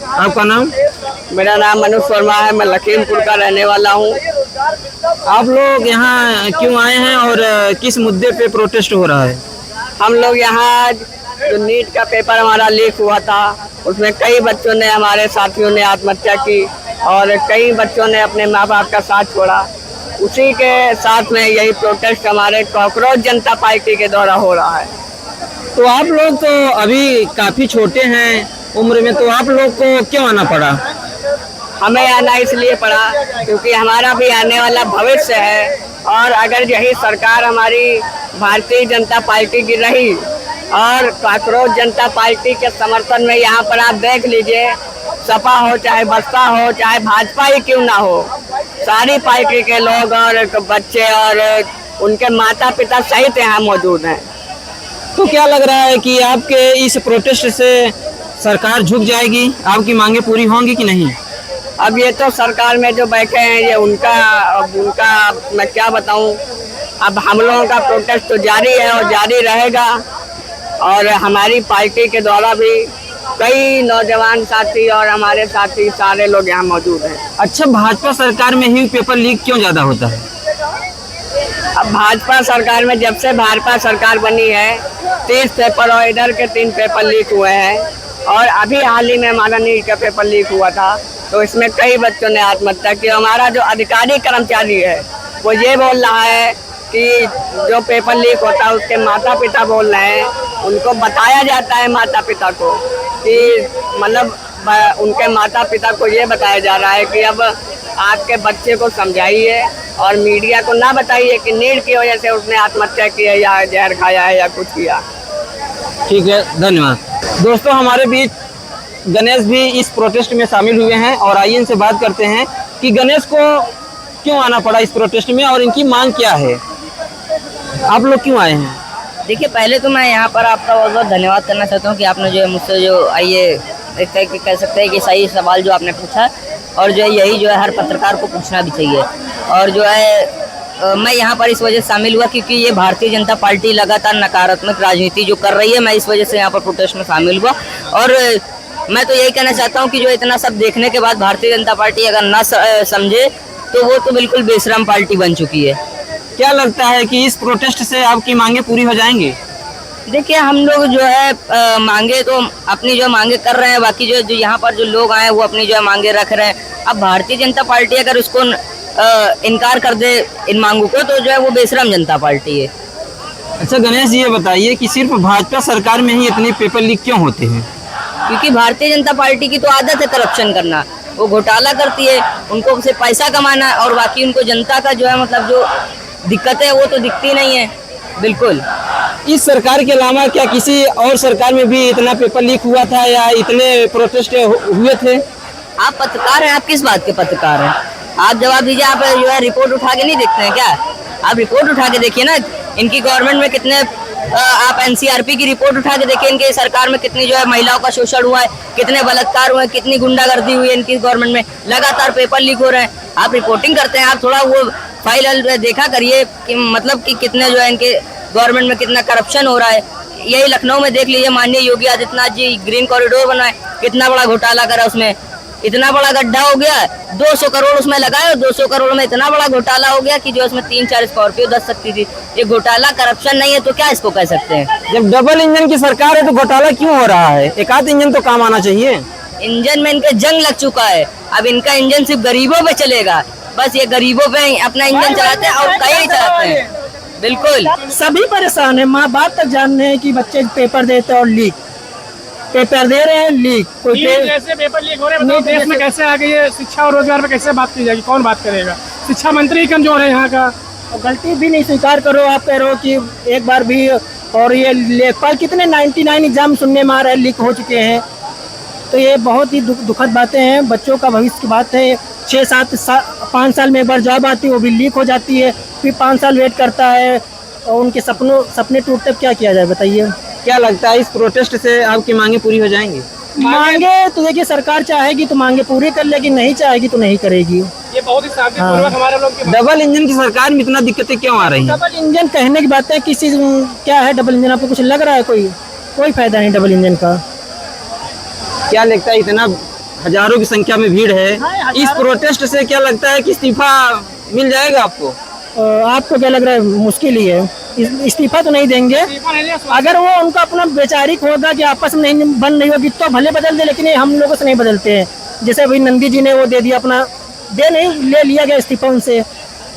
आपका नाम? मेरा नाम मनोज वर्मा है, मैं लखीमपुर का रहने वाला हूँ। आप लोग यहाँ क्यों आए हैं और किस मुद्दे पे प्रोटेस्ट हो रहा है? हम लोग यहाँ जो नीट का पेपर हमारा लीक हुआ था, उसमें कई बच्चों ने, हमारे साथियों ने आत्महत्या की और कई बच्चों ने अपने माँ बाप का साथ छोड़ा। उसी के साथ में यही प्रोटेस्ट हमारे कॉकरोच जनता पार्टी के द्वारा हो रहा है। तो आप लोग तो अभी काफी छोटे हैं उम्र में, तो आप लोग को क्यों आना पड़ा? हमें आना इसलिए पड़ा क्योंकि हमारा भी आने वाला भविष्य है, और अगर यही सरकार हमारी भारतीय जनता पार्टी की रही और कॉकरोच जनता पार्टी के समर्थन में, यहाँ पर आप देख लीजिए, सपा हो चाहे बसपा हो चाहे भाजपा ही क्यों ना हो, सारी पार्टी के लोग और बच्चे और उनके माता पिता सहित यहाँ मौजूद हैं। तो क्या लग रहा है कि आपके इस प्रोटेस्ट से सरकार झुक जाएगी, आपकी मांगे पूरी होंगी कि नहीं? अब ये तो सरकार में जो बैठे हैं ये उनका मैं क्या बताऊं। अब हम लोगों का प्रोटेस्ट तो जारी है और जारी रहेगा, और हमारी पार्टी के द्वारा भी कई नौजवान साथी और हमारे साथी सारे लोग यहाँ मौजूद हैं। अच्छा, भाजपा सरकार में ही पेपर लीक क्यों ज्यादा होता है? अब भाजपा सरकार में जब से भाजपा सरकार बनी है 30 पेपर और इधर के 3 पेपर लीक हुए हैं, और अभी हाल ही में हमारा नीट का पेपर लीक हुआ था, तो इसमें कई बच्चों ने आत्महत्या की। हमारा जो अधिकारी कर्मचारी है वो ये बोल रहा है कि जो पेपर लीक होता है उसके माता पिता बोल रहे हैं, उनको बताया जाता है माता पिता को कि मतलब उनके माता पिता को ये बताया जा रहा है कि अब आपके बच्चे को समझाइए और मीडिया को ना बताइए कि नीट की वजह से उसने आत्महत्या की है या जहर खाया है या कुछ किया। ठीक है, धन्यवाद। दोस्तों, हमारे बीच गणेश भी इस प्रोटेस्ट में शामिल हुए हैं, और आइए इनसे बात करते हैं कि गणेश को क्यों आना पड़ा इस प्रोटेस्ट में और इनकी मांग क्या है। आप लोग क्यों आए हैं? देखिए, पहले तो मैं यहाँ पर आपका बहुत बहुत धन्यवाद करना चाहता हूँ कि आपने जो है मुझसे जो ये कह सकते हैं कि सही सवाल जो आपने पूछा, और जो है यही जो है हर पत्रकार को पूछना भी चाहिए। और जो है मैं यहाँ पर इस वजह से शामिल हुआ क्योंकि ये भारतीय जनता पार्टी लगातार नकारात्मक राजनीति जो कर रही है, मैं इस वजह से यहाँ पर प्रोटेस्ट में शामिल हुआ। और मैं तो यही कहना चाहता हूँ कि जो इतना सब देखने के बाद भारतीय जनता पार्टी अगर ना समझे तो वो तो बिल्कुल बेशरम पार्टी बन चुकी है। क्या लगता है कि इस प्रोटेस्ट से आपकी मांगे पूरी हो जाएंगी? देखिए, हम लोग जो है मांगे तो अपनी जो मांगे कर रहे हैं, बाकी जो यहाँ पर जो लोग आए वो अपनी जो है मांगे रख रहे हैं। अब भारतीय जनता पार्टी अगर उसको इनकार कर दे इन मांगों को, तो जो है वो बेशरम जनता पार्टी है। अच्छा गणेश जी, ये बताइए कि सिर्फ भाजपा सरकार में ही इतने पेपर लीक क्यों होते हैं? क्योंकि भारतीय जनता पार्टी की तो आदत है करप्शन करना, वो घोटाला करती है, उनको सिर्फ पैसा कमाना, और बाकी उनको जनता का जो है मतलब जो दिक्कत है वो तो दिखती नहीं है। बिल्कुल। इस सरकार के अलावा क्या किसी और सरकार में भी इतना पेपर लीक हुआ था या इतने प्रोटेस्ट हुए थे? आप पत्रकार हैं, आप किस बात के पत्रकार हैं? आप जवाब दीजिए। आप जो है रिपोर्ट उठा के नहीं देखते हैं क्या? आप रिपोर्ट उठा के देखिए ना, इनकी गवर्नमेंट में कितने आप एनसीआरपी की रिपोर्ट उठा के देखिए, इनके सरकार में कितनी जो है महिलाओं का शोषण हुआ है, कितने बलात्कार हुए हैं, कितनी गुंडागर्दी हुई है इनकी गवर्नमेंट में, लगातार पेपर लीक हो रहे हैं। आप रिपोर्टिंग करते हैं, आप थोड़ा वो फाइल देखा करिए कि मतलब कि कितने जो है इनके गवर्नमेंट में कितना करप्शन हो रहा है। यही लखनऊ में देख लीजिए, माननीय योगी आदित्यनाथ जी ग्रीन कॉरिडोर बनाए, कितना बड़ा घोटाला करा, उसमें इतना बड़ा गड्ढा हो गया, 200 करोड़ उसमें लगाए और 200 करोड़ में इतना बड़ा घोटाला हो गया कि जो उसमें 3-4 स्कॉर्पियो दस सकती थी। ये घोटाला करप्शन नहीं है तो क्या इसको कह सकते हैं? जब डबल इंजन की सरकार है तो घोटाला क्यों हो रहा है? एक आध इंजन तो काम आना चाहिए। इंजन में इनके जंग लग चुका है, अब इनका इंजन सिर्फ गरीबों पे चलेगा, बस ये गरीबों पे अपना इंजन चलाते हैं और कहीं नहीं चलाते हैं। बिल्कुल सभी परेशान है, माँ बाप तक जान रहे हैं कि बच्चे पेपर देते और लीक पेपर दे रहे हैं, लीक कोई जैसे पेपर लीक हो रहे हैं, देश में कैसे आगे ये शिक्षा और रोजगार पे कैसे बात की जाएगी? कौन बात करेगा? शिक्षा मंत्री कमजोर है यहाँ का। गलती भी नहीं स्वीकार करो, आप कह रहे हो कि एक बार भी, और ये लेखपाल कितने 99 एग्जाम सुनने में आ रहे हैं लीक हो चुके हैं, तो ये बहुत ही दुखद बातें हैं। बच्चों का भविष्य की बात है। 5 साल में एक बार जॉब आती है, वो भी लीक हो जाती है, फिर 5 साल वेट करता है और उनके सपने टूटते, क्या किया जाए बताइए? क्या लगता है इस प्रोटेस्ट से आपकी मांगे पूरी हो जाएंगी? मांगे तो देखिए, सरकार चाहेगी तो मांगे पूरी कर लेगी, नहीं चाहेगी तो नहीं करेगी। ये बहुत ही शांतिपूर्वक हमारे लोग की डबल इंजन की सरकार में इतना दिक्कतें क्यों आ रही हैं? डबल इंजन कहने की बात है, किसी क्या है डबल इंजन? आपको कुछ लग रहा है? कोई फायदा नहीं डबल इंजन का। क्या लगता है इतना हजारों की संख्या में भीड़ है। इस प्रोटेस्ट से क्या लगता है कि इस्तीफा मिल जाएगा आपको? आपको क्या लग रहा है? मुश्किल ही है, इस्तीफा तो नहीं देंगे। अगर वो उनका अपना वैचारिक होगा कि आपस में नहीं बन नहीं होगी तो भले बदल दे, लेकिन ये हम लोगों से नहीं बदलते हैं। जैसे अभी नंदी जी ने वो दे दिया अपना, ले लिया गया इस्तीफा उनसे,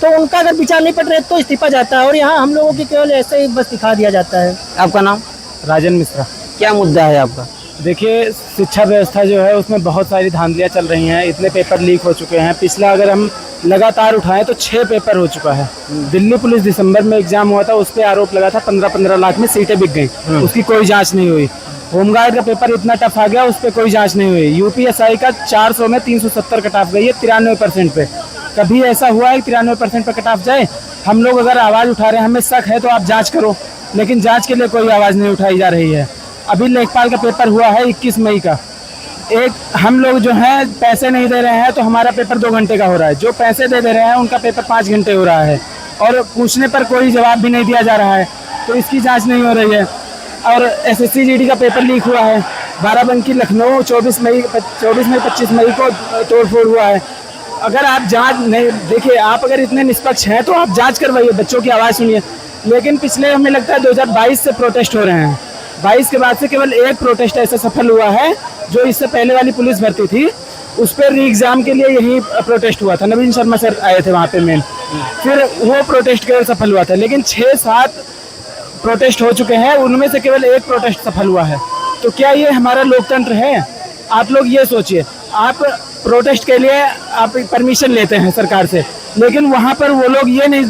तो उनका अगर विचार नहीं पड़ रहे तो इस्तीफा जाता है, और यहाँ हम लोगों की केवल ऐसे ही बस दिखा दिया जाता है। आपका नाम? राजन मिश्रा। क्या मुद्दा है आपका? देखिए, शिक्षा व्यवस्था जो है उसमें बहुत सारी धांधलियाँ चल रही हैं। इतने पेपर लीक हो चुके हैं। पिछला अगर हम लगातार उठाएं तो 6 पेपर हो चुका है। दिल्ली पुलिस दिसंबर में एग्जाम हुआ था, उस पर आरोप लगा था 15-15 लाख में सीटें बिक गई, उसकी कोई जांच नहीं हुई। होमगार्ड का पेपर इतना टफ आ गया, उस पर कोई जांच नहीं हुई। यूपीएसआई का 400 में 370 कट ऑफ गई है 93% पे। कभी ऐसा हुआ है 93% पे कट ऑफ जाए? हम लोग अगर आवाज़ उठा रहे हैं, हमें शक है तो आप जांच करो, लेकिन जांच के लिए कोई आवाज़ नहीं उठाई जा रही है। अभी लेखपाल का पेपर हुआ है 21 मई का। हम लोग जो हैं पैसे नहीं दे रहे हैं तो हमारा पेपर 2 घंटे का हो रहा है। जो पैसे दे रहे हैं उनका पेपर 5 घंटे हो रहा है, और पूछने पर कोई जवाब भी नहीं दिया जा रहा है, तो इसकी जांच नहीं हो रही है। और एसएससी जीडी का पेपर लीक हुआ है बाराबंकी लखनऊ 24 मई 25 मई को तोड़फोड़ हुआ है। अगर आप जांच नहीं, देखिए, आप अगर इतने निष्पक्ष हैं तो आप जांच करवाइए, बच्चों की आवाज़ सुनिए। लेकिन पिछले हमें लगता है 2022 से प्रोटेस्ट हो रहे हैं। 22 के बाद से केवल एक प्रोटेस्ट ऐसा सफल हुआ है, जो इससे पहले वाली पुलिस भर्ती थी, उस पर री एग्ज़ाम के लिए यही प्रोटेस्ट हुआ था। नवीन शर्मा सर आए थे वहाँ पे मेन, फिर वो प्रोटेस्ट केवल सफल हुआ था। लेकिन 6-7 प्रोटेस्ट हो चुके हैं, उनमें से केवल एक प्रोटेस्ट सफल हुआ है। तो क्या ये हमारा लोकतंत्र है? आप लोग ये सोचिए, आप प्रोटेस्ट के लिए आप परमिशन लेते हैं सरकार से, लेकिन वहाँ पर वो लोग ये नहीं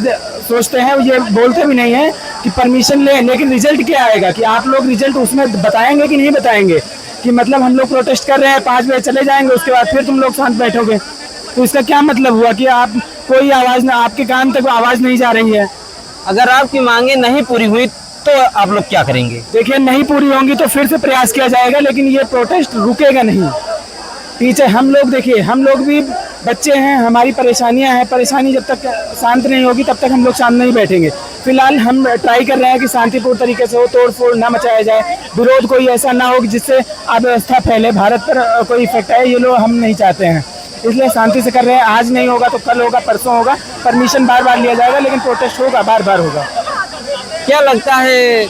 सोचते हैं, ये बोलते भी नहीं हैं कि परमिशन लें, लेकिन रिजल्ट क्या आएगा? कि आप लोग रिजल्ट उसमें बताएंगे कि नहीं बताएंगे? कि मतलब हम लोग प्रोटेस्ट कर रहे हैं, 5 बजे चले जाएंगे, उसके बाद फिर तुम लोग शांत बैठोगे, तो इसका क्या मतलब हुआ? कि आप कोई आवाज़ ना, आपके कान तक आवाज़ नहीं जा रही है। अगर आपकी मांगे नहीं पूरी हुई तो आप लोग क्या करेंगे? देखिए, नहीं पूरी होंगी तो फिर से प्रयास किया जाएगा, लेकिन ये प्रोटेस्ट रुकेगा नहीं। पीछे हम लोग, देखिए, हम लोग भी बच्चे हैं, हमारी परेशानियां हैं। परेशानी जब तक शांत नहीं होगी तब तक हम लोग शांत नहीं बैठेंगे। फिलहाल हम ट्राई कर रहे हैं कि शांतिपूर्ण तरीके से हो, तोड़ फोड़ ना मचाया जाए, विरोध कोई ऐसा ना हो जिससे अव्यवस्था फैले, भारत पर कोई इफेक्ट आए, ये लोग हम नहीं चाहते हैं। इसलिए शांति से कर रहे हैं। आज नहीं होगा तो कल होगा, परसों होगा, परमिशन बार बार लिया जाएगा, लेकिन प्रोटेस्ट होगा, बार बार होगा। क्या लगता है,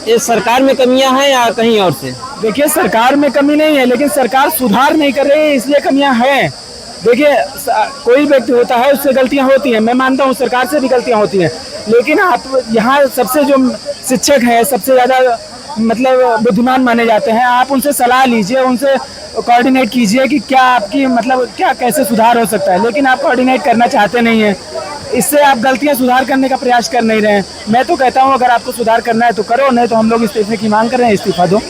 ये सरकार में कमियां हैं या कहीं और से? देखिए, सरकार में कमी नहीं है, लेकिन सरकार सुधार नहीं कर रही है, इसलिए कमियां हैं। देखिए, कोई व्यक्ति होता है, उससे गलतियां होती हैं, मैं मानता हूँ सरकार से भी गलतियां होती हैं, लेकिन आप यहाँ सबसे जो शिक्षक हैं, सबसे ज़्यादा मतलब बुद्धिमान माने जाते हैं, आप उनसे सलाह लीजिए, उनसे कोऑर्डिनेट कीजिए कि क्या आपकी मतलब क्या कैसे सुधार हो सकता है, लेकिन आप कोऑर्डिनेट करना चाहते नहीं हैं। इससे आप गलतियां सुधार करने का प्रयास कर नहीं रहे हैं। मैं तो कहता हूं, अगर आपको सुधार करना है तो करो, नहीं तो हम लोग इस्तीफे की मांग कर रहे हैं, इस्तीफा दो।